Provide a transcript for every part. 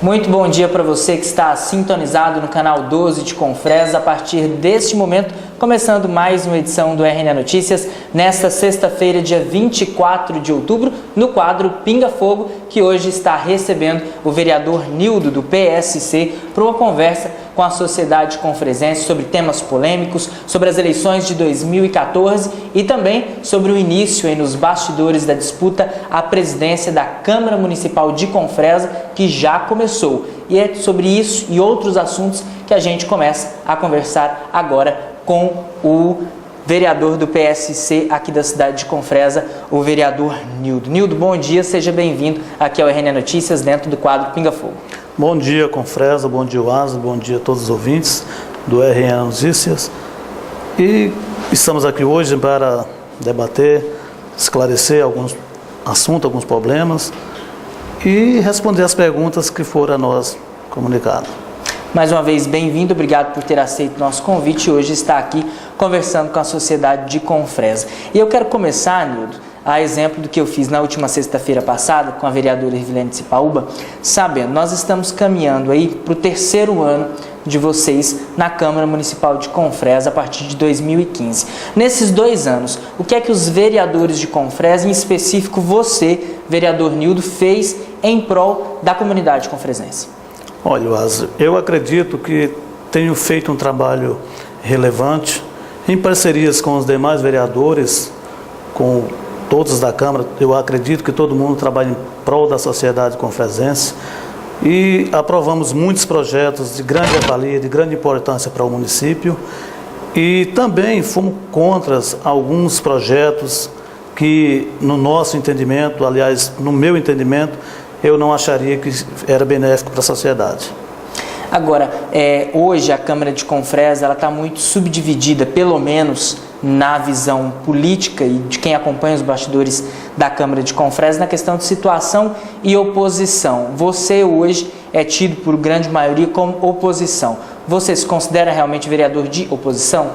Muito bom dia para você que está sintonizado no canal 12 de Confresa. A partir deste momento, começando mais uma edição do RN Notícias, nesta sexta-feira, dia 24 de outubro, no quadro Pinga Fogo, que hoje está recebendo o vereador Nildo, do PSC, para uma conversa com a sociedade confresense sobre temas polêmicos, sobre as eleições de 2014 e também sobre o início aí nos bastidores da disputa à presidência da Câmara Municipal de Confresa, que já começou. E é sobre isso e outros assuntos que a gente começa a conversar agora com o vereador do PSC aqui da cidade de Confresa, o vereador Nildo. Nildo, bom dia, seja bem-vindo aqui ao RN Notícias, dentro do quadro Pinga Fogo. Bom dia, Confresa, bom dia, Oasa, bom dia a todos os ouvintes do RN Notícias. E estamos aqui hoje para debater, esclarecer alguns assuntos, alguns problemas e responder as perguntas que foram a nós comunicadas. Mais uma vez, bem-vindo, obrigado por ter aceito nosso convite e hoje está aqui conversando com a sociedade de Confresa. E eu quero começar, Nildo, a exemplo do que eu fiz na última sexta-feira passada com a vereadora Irvilene Cipaúba, sabendo, nós estamos caminhando aí para o terceiro ano de vocês na Câmara Municipal de Confresa a partir de 2015. Nesses 2 anos, o que é que os vereadores de Confresa, em específico você, vereador Nildo, fez em prol da comunidade confresense? Olha, Oasa, eu acredito que tenho feito um trabalho relevante em parcerias com os demais vereadores, com todos da Câmara. Eu acredito que todo mundo trabalha em prol da sociedade confresense e aprovamos muitos projetos de grande valia, de grande importância para o município, e também fomos contra alguns projetos que, no nosso entendimento, aliás, no meu entendimento, eu não acharia que era benéfico para a sociedade. Agora, hoje a Câmara de Confresa está muito subdividida, pelo menos na visão política e de quem acompanha os bastidores da Câmara de Confresa, na questão de situação e oposição. Você hoje é tido por grande maioria como oposição. Você se considera realmente vereador de oposição?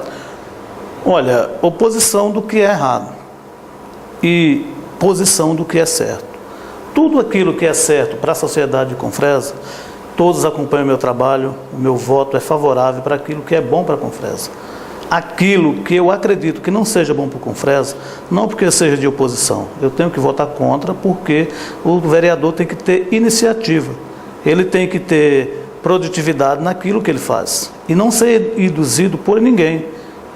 Olha, oposição do que é errado e posição do que é certo. Tudo aquilo que é certo para a sociedade de Confresa, todos acompanham o meu trabalho, o meu voto é favorável para aquilo que é bom para a Confresa. Aquilo que eu acredito que não seja bom para o Confresa, não porque seja de oposição, eu tenho que votar contra, porque o vereador tem que ter iniciativa, ele tem que ter produtividade naquilo que ele faz e não ser induzido por ninguém.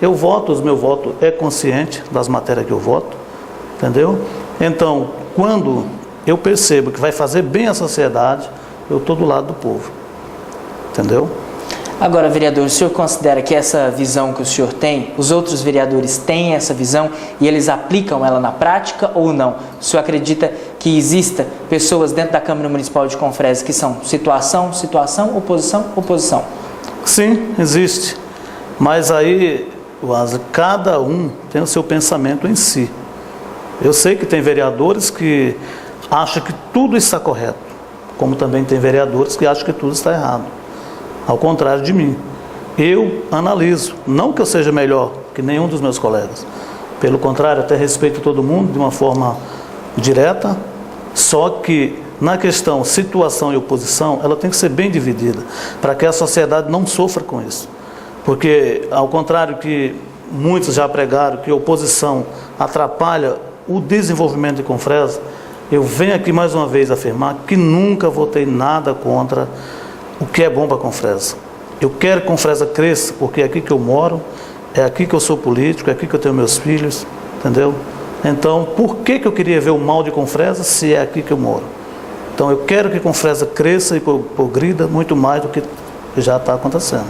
Eu voto, o meu voto é consciente das matérias que eu voto, entendeu? Então, quando eu percebo que vai fazer bem à sociedade, eu estou do lado do povo, entendeu? Agora, vereador, o senhor considera que essa visão que o senhor tem, os outros vereadores têm essa visão e eles aplicam ela na prática ou não? O senhor acredita que exista pessoas dentro da Câmara Municipal de Confresa que são situação, situação, oposição, oposição? Sim, existe. Mas aí, cada um tem o seu pensamento em si. Eu sei que tem vereadores que acham que tudo está correto, como também tem vereadores que acham que tudo está errado. Ao contrário de mim, eu analiso, não que eu seja melhor que nenhum dos meus colegas, pelo contrário, até respeito todo mundo de uma forma direta, só que na questão situação e oposição, ela tem que ser bem dividida, para que a sociedade não sofra com isso. Porque, ao contrário que muitos já pregaram, que a oposição atrapalha o desenvolvimento de Confresa, eu venho aqui mais uma vez afirmar que nunca votei nada contra o que é bom para Confresa. Eu quero que Confresa cresça, porque é aqui que eu moro, é aqui que eu sou político, é aqui que eu tenho meus filhos, entendeu? Então, por que eu queria ver o mal de Confresa se é aqui que eu moro? Então, eu quero que Confresa cresça e progrida muito mais do que já está acontecendo.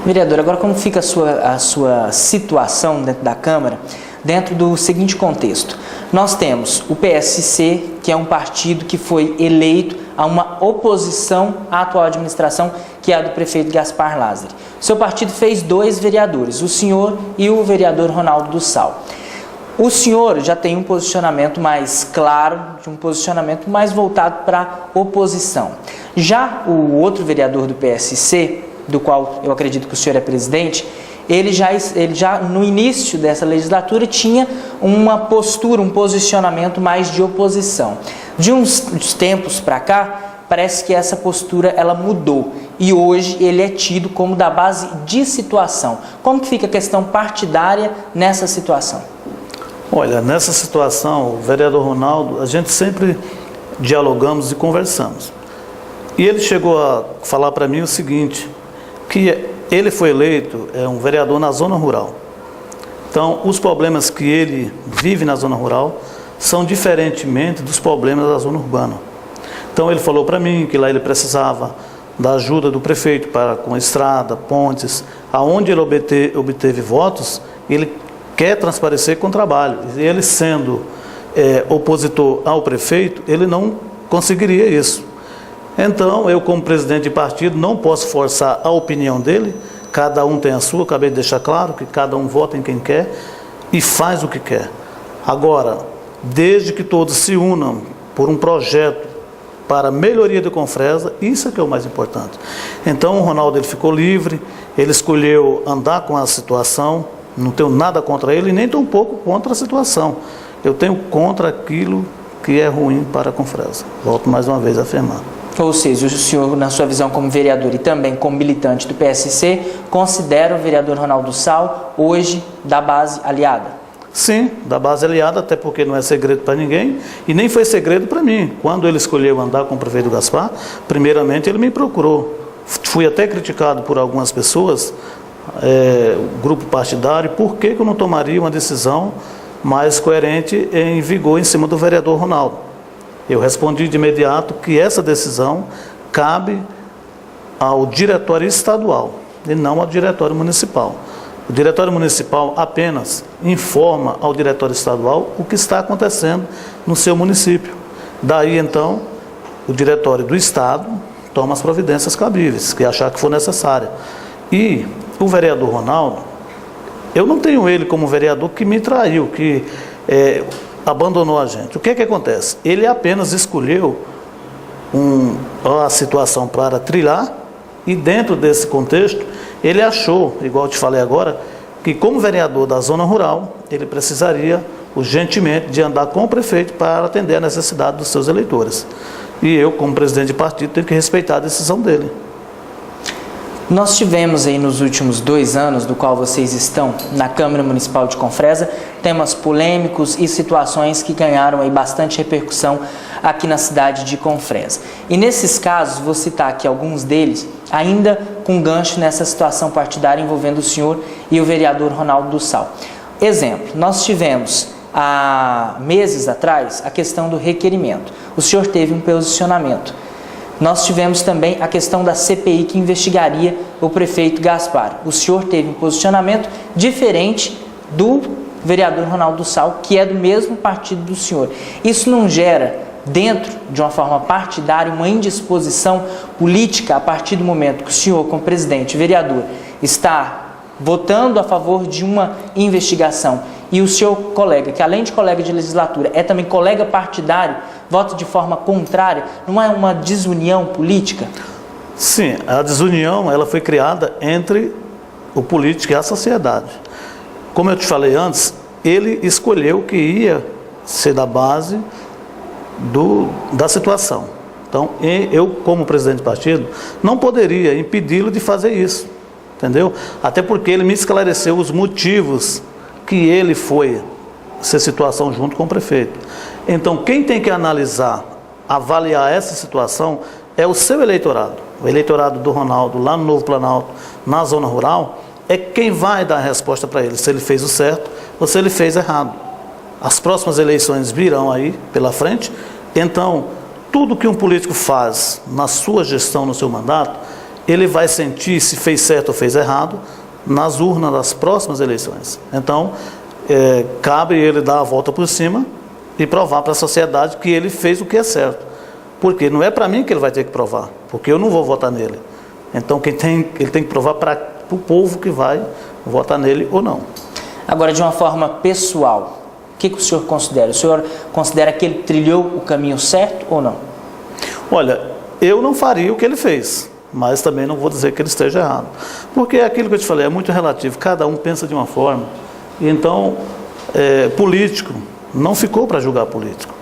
Vereador, agora como fica a sua situação dentro da Câmara, dentro do seguinte contexto? Nós temos o PSC, que é um partido que foi eleito a uma oposição à atual administração, que é a do prefeito Gaspar Lázari. Seu partido fez 2 vereadores, o senhor e o vereador Ronaldo do Sal. O senhor já tem um posicionamento mais claro, um posicionamento mais voltado para a oposição. Já o outro vereador do PSC, do qual eu acredito que o senhor é presidente, ele já no início dessa legislatura tinha uma postura, um posicionamento mais de oposição. De uns tempos para cá, parece que essa postura ela mudou e hoje ele é tido como da base de situação. Como que fica a questão partidária nessa situação? Olha, nessa situação, o vereador Ronaldo, a gente sempre dialogamos e conversamos. E ele chegou a falar para mim o seguinte, que ele foi eleito um vereador na zona rural. Então, os problemas que ele vive na zona rural são diferentemente dos problemas da zona urbana. Então, ele falou para mim que lá ele precisava da ajuda do prefeito para com estrada, pontes, aonde ele obteve votos, ele quer transparecer com trabalho. E ele sendo opositor ao prefeito, ele não conseguiria isso. Então, eu como presidente de partido não posso forçar a opinião dele, cada um tem a sua, acabei de deixar claro que cada um vota em quem quer e faz o que quer. Agora, desde que todos se unam por um projeto para a melhoria de Confresa, isso é que é o mais importante. Então, o Ronaldo ele ficou livre, ele escolheu andar com a situação, não tenho nada contra ele, nem tão pouco contra a situação. Eu tenho contra aquilo que é ruim para a Confresa. Volto mais uma vez a afirmar. Ou seja, o senhor, na sua visão como vereador e também como militante do PSC, considera o vereador Ronaldo Sal hoje da base aliada? Sim, da base aliada, até porque não é segredo para ninguém e nem foi segredo para mim. Quando ele escolheu andar com o prefeito Gaspar, primeiramente ele me procurou. Fui até criticado por algumas pessoas, o grupo partidário, por que eu não tomaria uma decisão mais coerente em vigor em cima do vereador Ronaldo. Eu respondi de imediato que essa decisão cabe ao diretório estadual e não ao diretório municipal. O diretório municipal apenas informa ao diretório estadual o que está acontecendo no seu município. Daí, então, o diretório do estado toma as providências cabíveis, que achar que for necessária. E o vereador Ronaldo, eu não tenho ele como vereador que me traiu, que abandonou a gente. O que é que acontece? Ele apenas escolheu a situação para trilhar e dentro desse contexto, ele achou, igual eu te falei agora, que como vereador da zona rural, ele precisaria urgentemente de andar com o prefeito para atender a necessidade dos seus eleitores. E eu, como presidente de partido, tenho que respeitar a decisão dele. Nós tivemos aí nos últimos 2 anos, do qual vocês estão na Câmara Municipal de Confresa, temas polêmicos e situações que ganharam aí bastante repercussão aqui na cidade de Confresa. E nesses casos, vou citar aqui alguns deles, ainda com gancho nessa situação partidária envolvendo o senhor e o vereador Ronaldo Sal. Exemplo, nós tivemos há meses atrás a questão do requerimento. O senhor teve um posicionamento. Nós tivemos também a questão da CPI que investigaria o prefeito Gaspar. O senhor teve um posicionamento diferente do vereador Ronaldo Sal, que é do mesmo partido do senhor. Isso não gera, dentro de uma forma partidária, uma indisposição política a partir do momento que o senhor, como presidente, vereador, está votando a favor de uma investigação e o seu colega, que além de colega de legislatura, é também colega partidário, vota de forma contrária, não é uma desunião política? Sim, a desunião ela foi criada entre o político e a sociedade. Como eu te falei antes, ele escolheu que ia ser da base da situação. Então, eu, como presidente do partido, não poderia impedi-lo de fazer isso, entendeu? Até porque ele me esclareceu os motivos que ele foi essa situação junto com o prefeito. Então, quem tem que analisar, avaliar essa situação é o seu eleitorado. O eleitorado do Ronaldo, lá no Novo Planalto, na zona rural, é quem vai dar a resposta para ele, se ele fez o certo ou se ele fez errado. As próximas eleições virão aí pela frente, então, tudo que um político faz na sua gestão, no seu mandato, ele vai sentir se fez certo ou fez errado nas urnas das próximas eleições. Então, cabe ele dar a volta por cima e provar para a sociedade que ele fez o que é certo. Porque não é para mim que ele vai ter que provar, porque eu não vou votar nele. Então, ele tem que provar para o povo que vai votar nele ou não. Agora, de uma forma pessoal, o que o senhor considera? O senhor considera que ele trilhou o caminho certo ou não? Olha, eu não faria o que ele fez, mas também não vou dizer que ele esteja errado. Porque aquilo que eu te falei é muito relativo, cada um pensa de uma forma. E então, político não ficou para julgar político.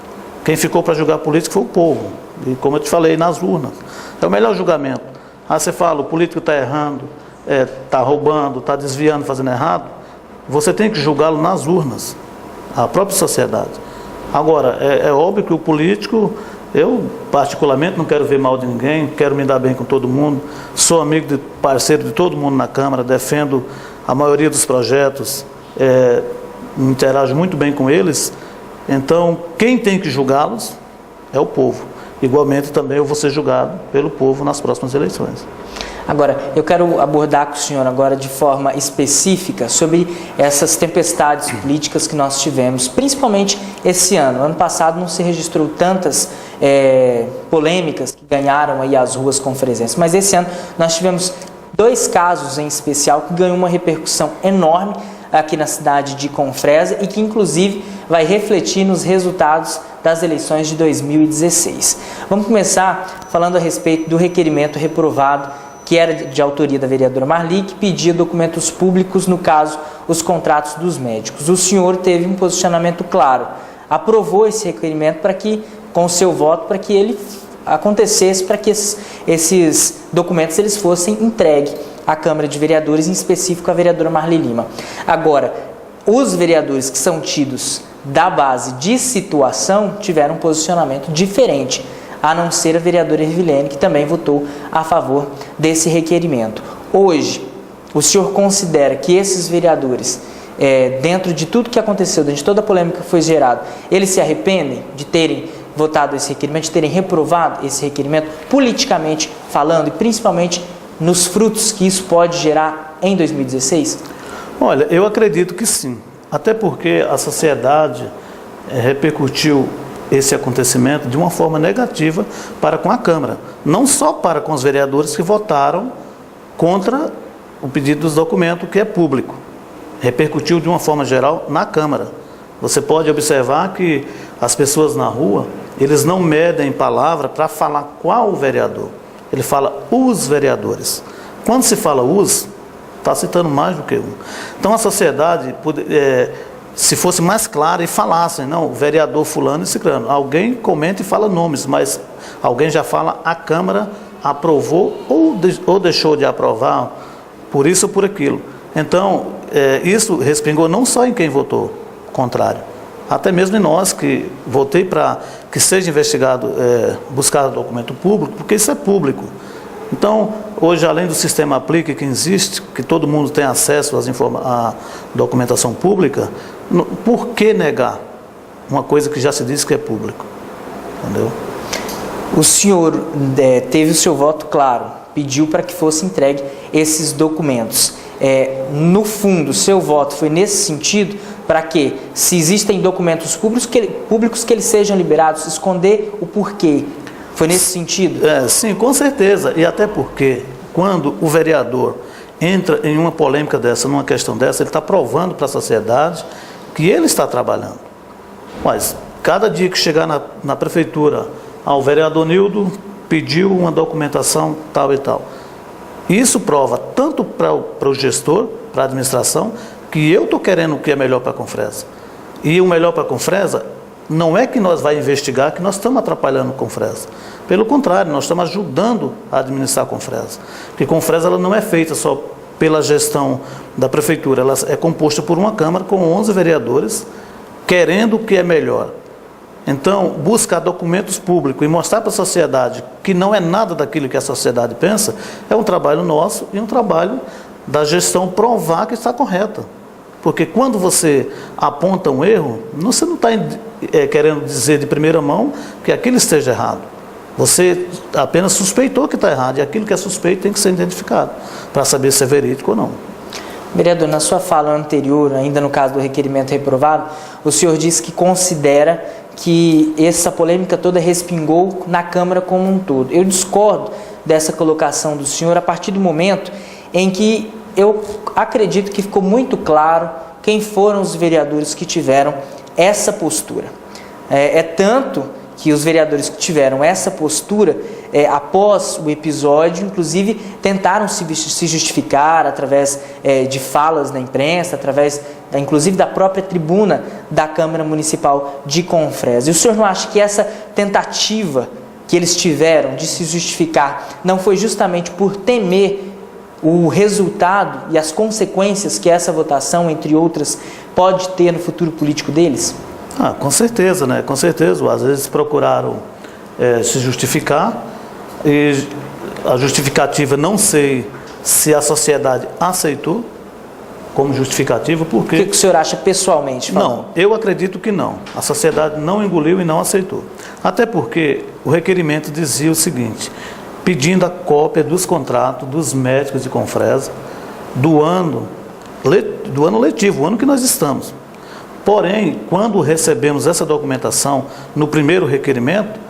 Quem ficou para julgar político foi o povo. E como eu te falei, nas urnas. É o melhor julgamento. Você fala, o político está errando, está roubando, está desviando, fazendo errado. Você tem que julgá-lo nas urnas, a própria sociedade. Agora, é óbvio que o político, eu particularmente não quero ver mal de ninguém, quero me dar bem com todo mundo, sou amigo, parceiro de todo mundo na Câmara, defendo a maioria dos projetos, interajo muito bem com eles. Então, quem tem que julgá-los é o povo. Igualmente também eu vou ser julgado pelo povo nas próximas eleições. Agora, eu quero abordar com o senhor agora de forma específica sobre essas tempestades políticas que nós tivemos, principalmente esse ano. Ano passado não se registrou tantas polêmicas que ganharam aí as ruas confresenses, mas esse ano nós tivemos 2 casos em especial que ganhou uma repercussão enorme aqui na cidade de Confresa e que inclusive vai refletir nos resultados das eleições de 2016. Vamos começar falando a respeito do requerimento reprovado, que era de autoria da vereadora Marli, que pedia documentos públicos, no caso, os contratos dos médicos. O senhor teve um posicionamento claro, aprovou esse requerimento para que, com o seu voto, para que ele acontecesse, para que esses documentos eles fossem entregues à Câmara de Vereadores, em específico a vereadora Marli Lima. Agora, os vereadores que são tidos da base de situação tiveram um posicionamento diferente, a não ser a vereadora Ervilene, que também votou a favor desse requerimento. Hoje, o senhor considera que esses vereadores, dentro de tudo que aconteceu, dentro de toda a polêmica que foi gerada, eles se arrependem de terem votado esse requerimento, de terem reprovado esse requerimento, politicamente falando, e principalmente nos frutos que isso pode gerar em 2016? Olha, eu acredito que sim. Até porque a sociedade repercutiu esse acontecimento de uma forma negativa para com a Câmara. Não só para com os vereadores que votaram contra o pedido dos documentos, que é público. Repercutiu de uma forma geral na Câmara. Você pode observar que as pessoas na rua, eles não medem palavra para falar qual vereador. Ele fala os vereadores. Quando se fala os, está citando mais do que um. Então a sociedade, se fosse mais clara e falassem, não, o vereador fulano e ciclano, alguém comenta e fala nomes, mas alguém já fala a Câmara aprovou ou deixou de aprovar por isso ou por aquilo. Então, isso respingou não só em quem votou contrário, até mesmo em nós que votei para que seja investigado, buscar documento público, porque isso é público. Então, hoje, além do sistema Aplique que existe, que todo mundo tem acesso à documentação pública, por que negar uma coisa que já se diz que é público? Entendeu? O senhor teve o seu voto claro, pediu para que fosse entregue esses documentos. No fundo, o seu voto foi nesse sentido, para que, se existem documentos públicos que eles sejam liberados, esconder o porquê. Foi nesse sentido? Sim, com certeza. E até porque, quando o vereador entra em uma polêmica dessa, numa questão dessa, ele está provando para a sociedade que ele está trabalhando. Mas, cada dia que chegar na prefeitura, o vereador Nildo pediu uma documentação tal e tal. Isso prova tanto para o gestor, para a administração, que eu estou querendo o que é melhor para a Confresa. E o melhor para a Confresa não é que nós vamos investigar que nós estamos atrapalhando a Confresa. Pelo contrário, nós estamos ajudando a administrar a Confresa. Porque a Confresa ela não é feita só pela gestão da prefeitura, ela é composta por uma Câmara com 11 vereadores querendo o que é melhor. Então, buscar documentos públicos e mostrar para a sociedade que não é nada daquilo que a sociedade pensa, é um trabalho nosso e um trabalho da gestão provar que está correta. Porque quando você aponta um erro, você não está querendo dizer de primeira mão que aquilo esteja errado. Você apenas suspeitou que está errado, e aquilo que é suspeito tem que ser identificado, para saber se é verídico ou não. Vereador, na sua fala anterior, ainda no caso do requerimento reprovado, o senhor disse que considera que essa polêmica toda respingou na Câmara como um todo. Eu discordo dessa colocação do senhor a partir do momento em que eu acredito que ficou muito claro quem foram os vereadores que tiveram essa postura. Tanto que os vereadores que tiveram essa postura, após o episódio, inclusive tentaram se justificar através de falas na imprensa, através inclusive da própria tribuna da Câmara Municipal de Confresa. E o senhor não acha que essa tentativa que eles tiveram de se justificar não foi justamente por temer o resultado e as consequências que essa votação, entre outras, pode ter no futuro político deles? Com certeza, né? Com certeza. Às vezes procuraram se justificar e a justificativa não sei se a sociedade aceitou como justificativa, porque... O que o senhor acha pessoalmente? Não, eu acredito que não. A sociedade não engoliu e não aceitou. Até porque o requerimento dizia o seguinte, pedindo a cópia dos contratos dos médicos de Confresa do ano letivo, o ano que nós estamos. Porém, quando recebemos essa documentação no primeiro requerimento,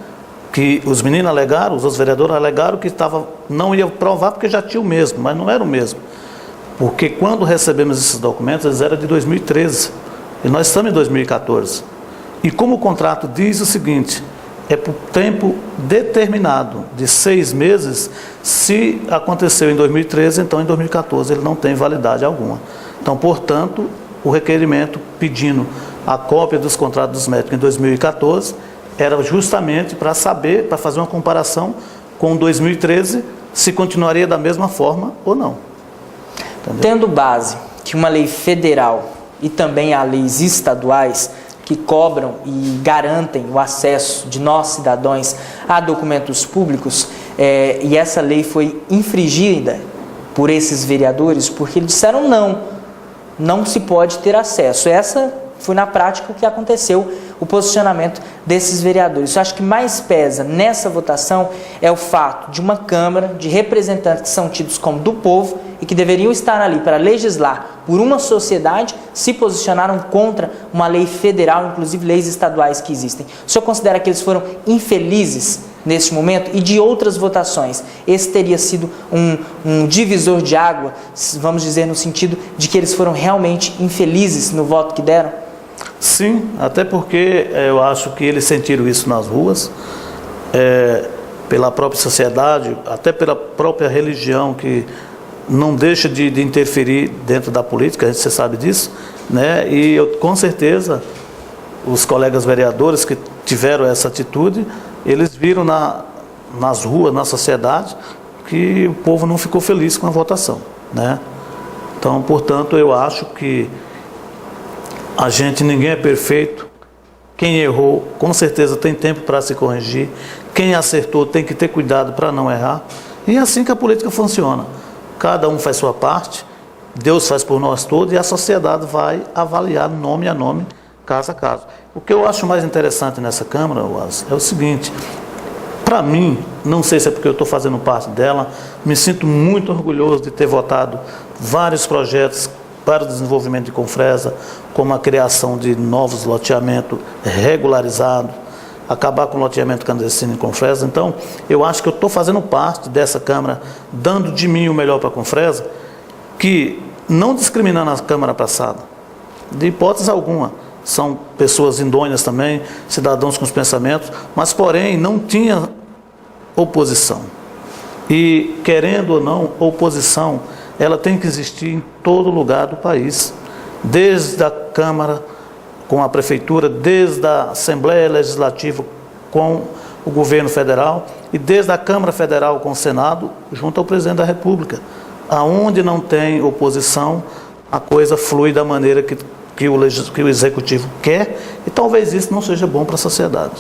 que os meninos alegaram, os vereadores alegaram que não ia provar porque já tinha o mesmo, mas não era o mesmo. Porque quando recebemos esses documentos, eles eram de 2013 e nós estamos em 2014. E como o contrato diz o seguinte, é por tempo determinado, de 6 meses, se aconteceu em 2013, então em 2014 ele não tem validade alguma. Então, portanto, o requerimento pedindo a cópia dos contratos dos médicos em 2014 era justamente para saber, para fazer uma comparação com 2013, se continuaria da mesma forma ou não. Entendeu? Tendo base que uma lei federal e também há leis estaduais que cobram e garantem o acesso de nós, cidadãos, a documentos públicos, e essa lei foi infringida por esses vereadores porque eles disseram não se pode ter acesso. Essa foi na prática o que aconteceu, o posicionamento desses vereadores. Eu acho que mais pesa nessa votação é o fato de uma Câmara, de representantes que são tidos como do povo e que deveriam estar ali para legislar por uma sociedade, se posicionaram contra uma lei federal, inclusive leis estaduais que existem. O senhor considera que eles foram infelizes neste momento? E de outras votações, esse teria sido um divisor de água, vamos dizer, no sentido de que eles foram realmente infelizes no voto que deram? Sim, até porque eu acho que eles sentiram isso nas ruas, pela própria sociedade, até pela própria religião, que não deixa de interferir dentro da política, você sabe disso, né? E com certeza os colegas vereadores que tiveram essa atitude, eles viram nas ruas, na sociedade, que o povo não ficou feliz com a votação, né? Então, portanto, eu acho que ninguém é perfeito. Quem errou, com certeza tem tempo para se corrigir. Quem acertou tem que ter cuidado para não errar. E é assim que a política funciona. Cada um faz sua parte, Deus faz por nós todos e a sociedade vai avaliar nome a nome, caso a caso. O que eu acho mais interessante nessa Câmara, é o seguinte, para mim, não sei se é porque eu estou fazendo parte dela, me sinto muito orgulhoso de ter votado vários projetos para o desenvolvimento de Confresa, como a criação de novos loteamentos regularizados, acabar com o loteamento clandestino em Confresa. Então, eu acho que eu estou fazendo parte dessa Câmara, dando de mim o melhor para a Confresa, que não discriminando a Câmara passada, de hipótese alguma, são pessoas idôneas também, cidadãos com os pensamentos, mas porém não tinha oposição. E querendo ou não, oposição, ela tem que existir em todo lugar do país, desde a Câmara com a Prefeitura, desde a Assembleia Legislativa com o Governo Federal e desde a Câmara Federal com o Senado, junto ao Presidente da República. Aonde não tem oposição, a coisa flui da maneira que o Executivo quer, e talvez isso não seja bom para a sociedade.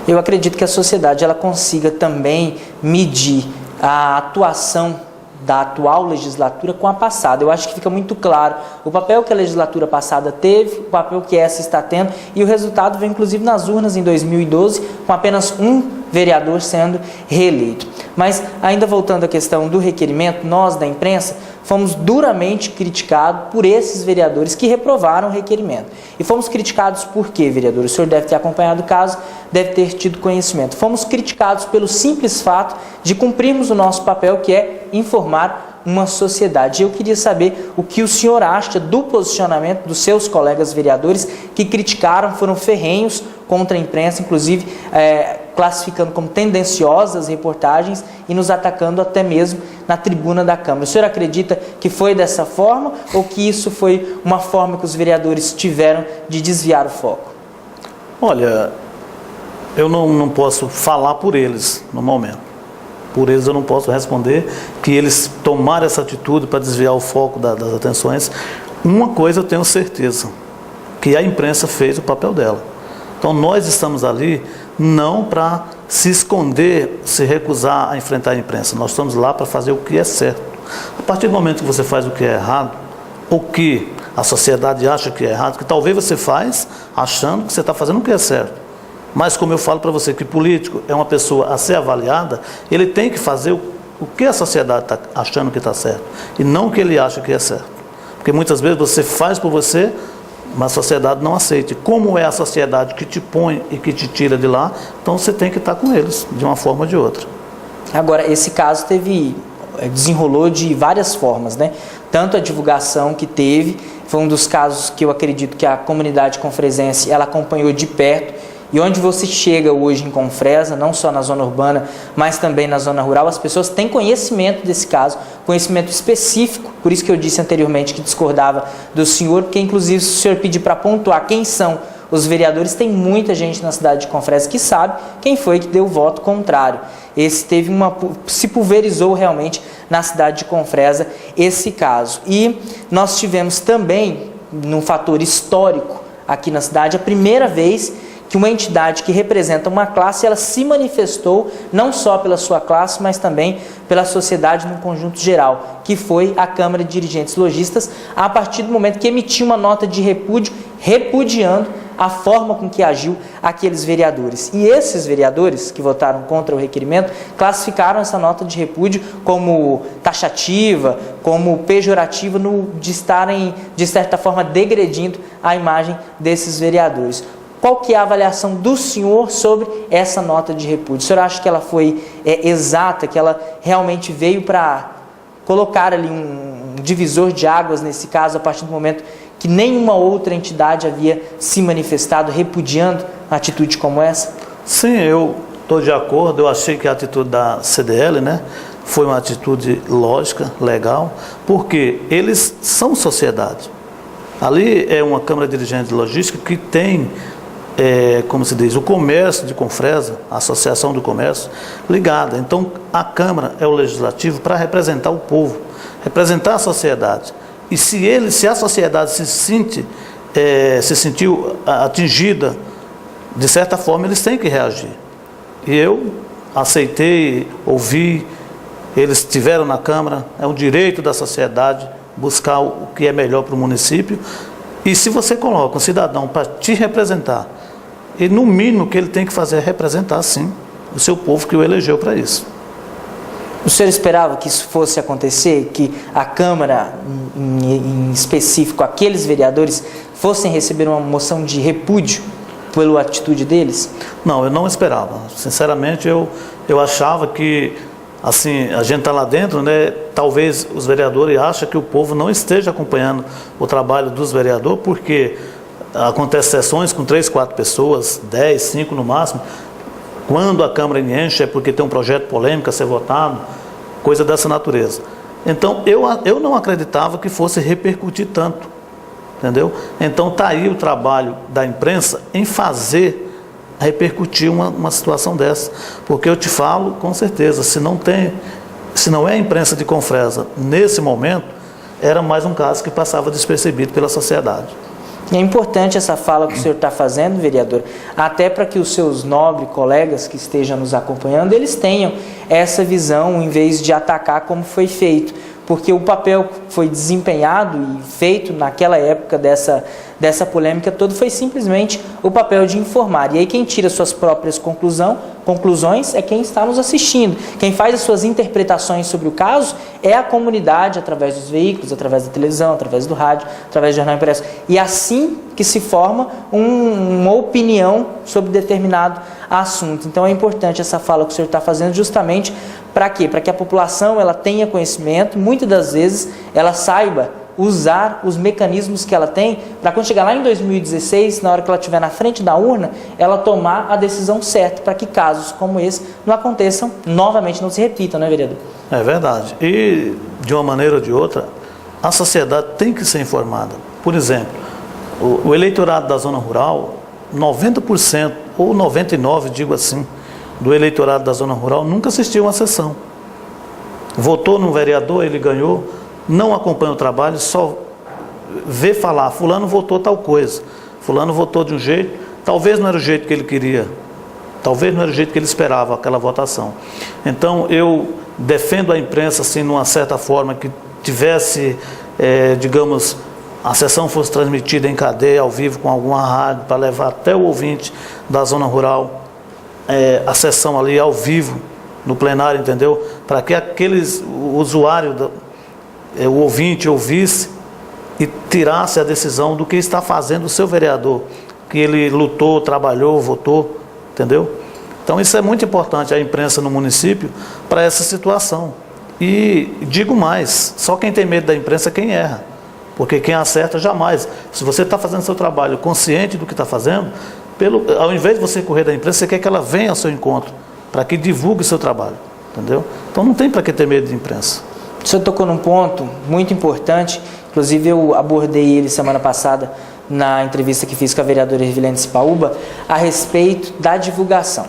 Eu acredito que a sociedade ela consiga também medir a atuação da atual legislatura com a passada. Eu acho que fica muito claro o papel que a legislatura passada teve, o papel que essa está tendo, e o resultado vem inclusive nas urnas em 2012, com apenas um vereador sendo reeleito. Mas ainda voltando à questão do requerimento, nós da imprensa fomos duramente criticados por esses vereadores que reprovaram o requerimento. E fomos criticados por quê, vereador? O senhor deve ter acompanhado o caso, deve ter tido conhecimento. Fomos criticados pelo simples fato de cumprirmos o nosso papel, que é informar uma sociedade. Eu queria saber o que o senhor acha do posicionamento dos seus colegas vereadores que criticaram, foram ferrenhos contra a imprensa, inclusive classificando como tendenciosas reportagens e nos atacando até mesmo na tribuna da Câmara. O senhor acredita que foi dessa forma ou que isso foi uma forma que os vereadores tiveram de desviar o foco? Olha, Eu não posso falar por eles no momento. Por eles eu não posso responder que eles tomaram essa atitude para desviar o foco das atenções. Uma coisa eu tenho certeza, que a imprensa fez o papel dela. Então nós estamos ali não para se esconder, se recusar a enfrentar a imprensa. Nós estamos lá para fazer o que é certo. A partir do momento que você faz o que é errado, o que a sociedade acha que é errado, que talvez você faz achando que você está fazendo o que é certo. Mas como eu falo para você que político é uma pessoa a ser avaliada, ele tem que fazer o que a sociedade está achando que está certo e não o que ele acha que é certo. Porque muitas vezes você faz por você, mas a sociedade não aceita. Como é a sociedade que te põe e que te tira de lá, então você tem que estar com eles, de uma forma ou de outra. Agora, esse caso desenrolou de várias formas, né? Tanto a divulgação que teve, foi um dos casos que eu acredito que a comunidade confresense ela acompanhou de perto. E onde você chega hoje em Confresa, não só na zona urbana, mas também na zona rural, as pessoas têm conhecimento desse caso, conhecimento específico, por isso que eu disse anteriormente que discordava do senhor, porque inclusive se o senhor pedir para pontuar quem são os vereadores, tem muita gente na cidade de Confresa que sabe quem foi que deu o voto contrário. Se pulverizou realmente na cidade de Confresa esse caso. E nós tivemos também, num fator histórico aqui na cidade, a primeira vez que uma entidade que representa uma classe, ela se manifestou não só pela sua classe, mas também pela sociedade num conjunto geral, que foi a Câmara de Dirigentes Lojistas, a partir do momento que emitiu uma nota de repúdio, repudiando a forma com que agiu aqueles vereadores. E esses vereadores que votaram contra o requerimento, classificaram essa nota de repúdio como taxativa, como pejorativa, de estarem, de certa forma, degredindo a imagem desses vereadores. Qual que é a avaliação do senhor sobre essa nota de repúdio? O senhor acha que ela foi exata, que ela realmente veio para colocar ali um divisor de águas nesse caso, a partir do momento que nenhuma outra entidade havia se manifestado repudiando uma atitude como essa? Sim, eu estou de acordo. Eu achei que a atitude da CDL, foi uma atitude lógica, legal, porque eles são sociedade. Ali é uma Câmara de Dirigentes de Logística que tem... como se diz, o comércio de Confresa, a Associação do Comércio, ligada. Então, a Câmara é o legislativo para representar o povo, representar a sociedade. E se a sociedade se sentiu atingida, de certa forma, eles têm que reagir. E eu aceitei, ouvi, eles estiveram na Câmara, é um direito da sociedade buscar o que é melhor para o município. E se você coloca um cidadão para te representar, e no mínimo que ele tem que fazer é representar, sim, o seu povo que o elegeu para isso. O senhor esperava que isso fosse acontecer, que a Câmara, em específico, aqueles vereadores, fossem receber uma moção de repúdio pela atitude deles? Não, eu não esperava. Sinceramente, eu achava que, assim, a gente está lá dentro, talvez os vereadores achem que o povo não esteja acompanhando o trabalho dos vereadores, porque acontecem sessões com 3, 4 pessoas, 10, 5 no máximo. Quando a Câmara enche é porque tem um projeto polêmico a ser votado, coisa dessa natureza. Então, eu não acreditava que fosse repercutir tanto, entendeu? Então, está aí o trabalho da imprensa em fazer repercutir uma situação dessa. Porque eu te falo, com certeza, se não é a imprensa de Confresa, nesse momento, era mais um caso que passava despercebido pela sociedade. É importante essa fala que o senhor está fazendo, vereador, até para que os seus nobres colegas que estejam nos acompanhando, eles tenham essa visão, em vez de atacar como foi feito. Porque o papel que foi desempenhado e feito naquela época dessa polêmica toda foi simplesmente o papel de informar. E aí quem tira suas próprias conclusões é quem está nos assistindo. Quem faz as suas interpretações sobre o caso é a comunidade, através dos veículos, através da televisão, através do rádio, através do jornal impresso. E assim que se forma uma opinião sobre determinado assunto. Então é importante essa fala que o senhor está fazendo justamente para quê? Para que a população ela tenha conhecimento, muitas das vezes ela saiba usar os mecanismos que ela tem para quando chegar lá em 2016, na hora que ela estiver na frente da urna, ela tomar a decisão certa para que casos como esse não aconteçam novamente, não se repitam, né, vereador? É verdade. E, de uma maneira ou de outra, a sociedade tem que ser informada. Por exemplo, o eleitorado da zona rural, 90% ou 99, digo assim, do eleitorado da zona rural nunca assistiu a uma sessão. Votou no vereador, ele ganhou, não acompanha o trabalho, só vê falar, fulano votou tal coisa, fulano votou de um jeito, talvez não era o jeito que ele queria, talvez não era o jeito que ele esperava aquela votação. Então eu defendo a imprensa assim, numa certa forma, que tivesse, digamos, a sessão fosse transmitida em cadeia, ao vivo, com alguma rádio, para levar até o ouvinte da zona rural, a sessão ali ao vivo, no plenário, entendeu? Para que o usuário, o ouvinte, ouvisse e tirasse a decisão do que está fazendo o seu vereador, que ele lutou, trabalhou, votou, entendeu? Então isso é muito importante, a imprensa no município, para essa situação. E digo mais, só quem tem medo da imprensa é quem erra, porque quem acerta jamais. Se você está fazendo seu trabalho consciente do que está fazendo, ao invés de você correr da imprensa, você quer que ela venha ao seu encontro, para que divulgue o seu trabalho, entendeu? Então não tem para que ter medo de imprensa. O senhor tocou num ponto muito importante, inclusive eu abordei ele semana passada na entrevista que fiz com a vereadora Ervilene Cipaúba, a respeito da divulgação.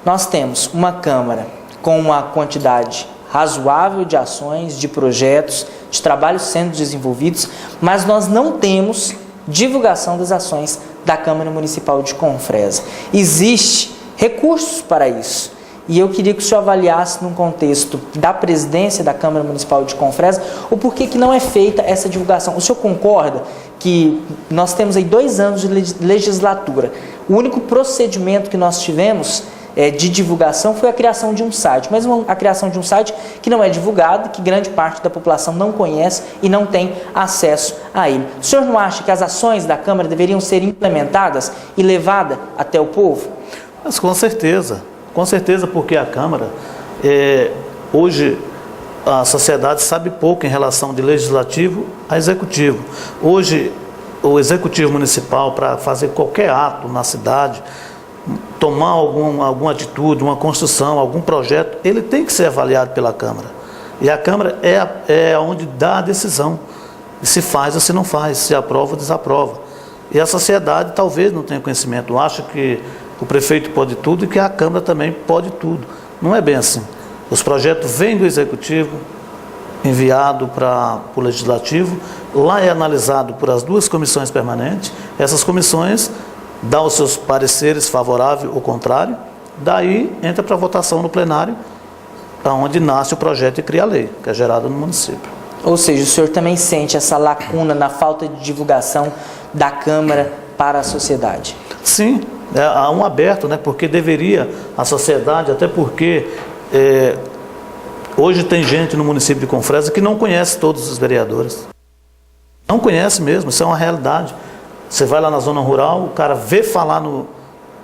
Nós temos uma Câmara com uma quantidade razoável de ações, de projetos, de trabalhos sendo desenvolvidos, mas nós não temos divulgação das ações da Câmara Municipal de Confresa. Existem recursos para isso. E eu queria que o senhor avaliasse, num contexto da presidência da Câmara Municipal de Confresa, o porquê que não é feita essa divulgação. O senhor concorda que nós temos aí 2 anos de legislatura? O único procedimento que nós tivemos de divulgação foi a criação de um site, mas a criação de um site que não é divulgado, que grande parte da população não conhece e não tem acesso a ele. O senhor não acha que as ações da Câmara deveriam ser implementadas e levadas até o povo? Mas com certeza, porque a Câmara, hoje a sociedade sabe pouco em relação de legislativo a executivo. Hoje o executivo municipal, para fazer qualquer ato na cidade, tomar alguma atitude, uma construção, algum projeto, ele tem que ser avaliado pela Câmara. E a Câmara é onde dá a decisão, se faz ou se não faz, se aprova ou desaprova. E a sociedade talvez não tenha conhecimento, acha que o prefeito pode tudo e que a Câmara também pode tudo. Não é bem assim. Os projetos vêm do Executivo, enviado para o Legislativo, lá é analisado por as 2 comissões permanentes, essas comissões dão os seus pareceres favoráveis ou contrário, daí entra para votação no plenário, onde nasce o projeto e cria a lei, que é gerada no município. Ou seja, o senhor também sente essa lacuna na falta de divulgação da Câmara para a sociedade? Sim, há um aberto, né? Porque deveria a sociedade, até porque hoje tem gente no município de Confresa que não conhece todos os vereadores. Não conhece mesmo, isso é uma realidade. Você vai lá na zona rural, o cara vê falar,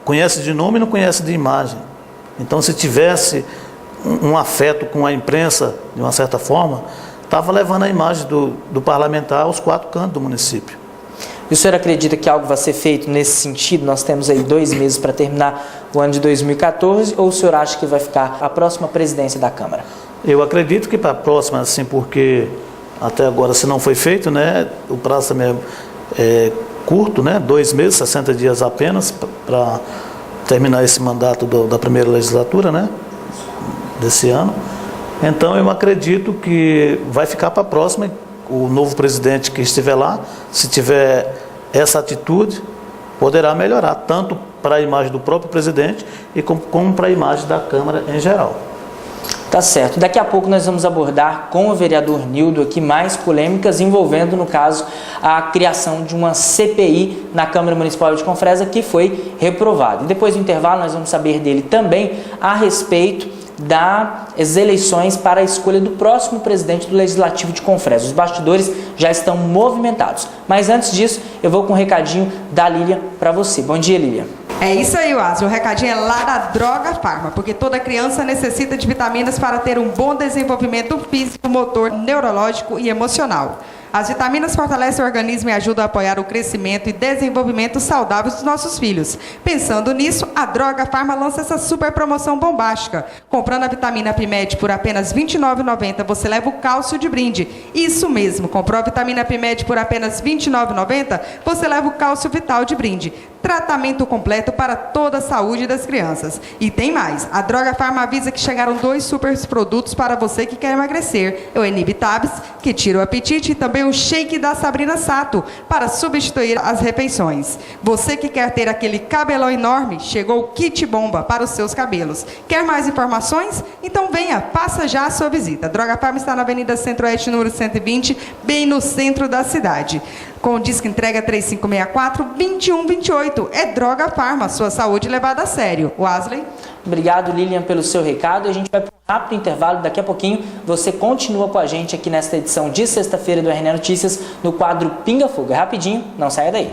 conhece de nome e não conhece de imagem. Então, se tivesse um afeto com a imprensa, de uma certa forma, estava levando a imagem do parlamentar aos 4 cantos do município. E o senhor acredita que algo vai ser feito nesse sentido? Nós temos aí 2 meses para terminar o ano de 2014, ou o senhor acha que vai ficar a próxima presidência da Câmara? Eu acredito que para a próxima, assim, porque até agora, se não foi feito, né, o prazo também é curto, né, 2 meses, 60 dias apenas, para terminar esse mandato da primeira legislatura, né, desse ano. Então, eu acredito que vai ficar para a próxima. O novo presidente que estiver lá, se tiver essa atitude, poderá melhorar, tanto para a imagem do próprio presidente e como para a imagem da Câmara em geral. Tá certo. Daqui a pouco nós vamos abordar com o vereador Nildo aqui mais polêmicas envolvendo, no caso, a criação de uma CPI na Câmara Municipal de Confresa que foi reprovada. E depois do intervalo nós vamos saber dele também a respeito das eleições para a escolha do próximo presidente do Legislativo de Confresa. Os bastidores já estão movimentados. Mas antes disso, eu vou com um recadinho da Lília para você. Bom dia, Lília. É isso aí, Oásio. O recadinho é lá da Droga Farma, porque toda criança necessita de vitaminas para ter um bom desenvolvimento físico, motor, neurológico e emocional. As vitaminas fortalecem o organismo e ajudam a apoiar o crescimento e desenvolvimento saudável dos nossos filhos. Pensando nisso, a Droga Farma lança essa super promoção bombástica. Comprando a vitamina Pimed por apenas R$ 29,90, você leva o cálcio de brinde. Isso mesmo, comprou a vitamina Pimed por apenas R$ 29,90, você leva o cálcio vital de brinde. tratamento completo para toda a saúde das crianças. E tem mais, a Droga Farma avisa que chegaram 2 super produtos para você que quer emagrecer. O Inibitabs, que tira o apetite, e também o Shake da Sabrina Sato, para substituir as refeições. Você que quer ter aquele cabelão enorme, chegou o Kit Bomba para os seus cabelos. Quer mais informações? Então venha, faça já a sua visita. A Droga Farma está na Avenida Centro-Oeste, número 120, bem no centro da cidade. Com o disco entrega 3564-2128. É Droga Farma, sua saúde levada a sério. Wesley? Obrigado, Lilian, pelo seu recado. A gente vai para um rápido intervalo. Daqui a pouquinho você continua com a gente aqui nesta edição de sexta-feira do RN Notícias, no quadro Pinga Fogo. Rapidinho, não saia daí.